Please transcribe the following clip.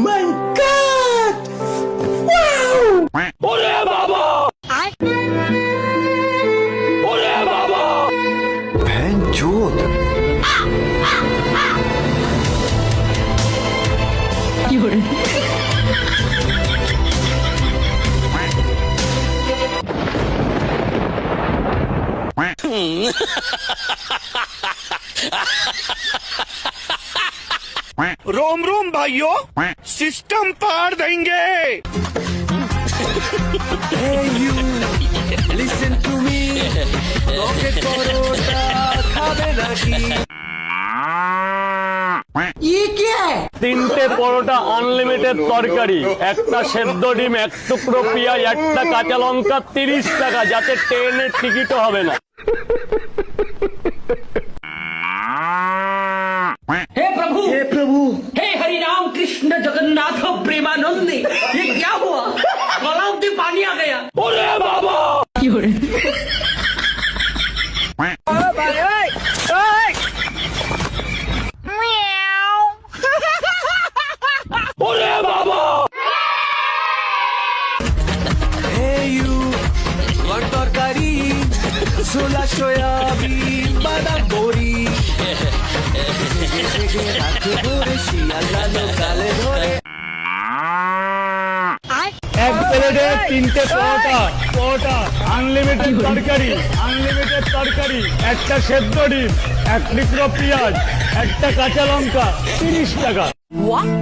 মাই god! Wow! ওরে বাবা! ওরে বাবা! ভ্যানচোদ! কি হলো? रोम रोम भाइयों, सिस्टम पार देंगे। Hey you, listen to me. Rocket পরোটা খাবে নাকি? ये क्या है? তিনটে পরোটা আনলিমিটেড তরকারি, একটা সেদ্ধ ডিম, এক টুকরো পেঁয়াজ, একটা কাঁচা লঙ্কা, 30 টাকা, যাতে ট্রেনের টিকিটও হবে না। हे प्रभु! हे हरि राम कृष्ण जगन्नाथ प्रेमानंदी, ये क्या हुआ? गला में पानी आ गया। ओरे बाबा! কি হলো? ओरे बाबा! Hey you, one তরকারি, ছোলা সয়াবিন, বাদাম বড়ি। রাত ভরে শিয়াল কালে ধরে। এক প্লেটে তিনটে পরোটা আনলিমিটেড তরকারি, একটা সেদ্ধ ডিম, এক টুকরো পেঁয়াজ, একটা কাঁচা লঙ্কা, 30 টাকা। What?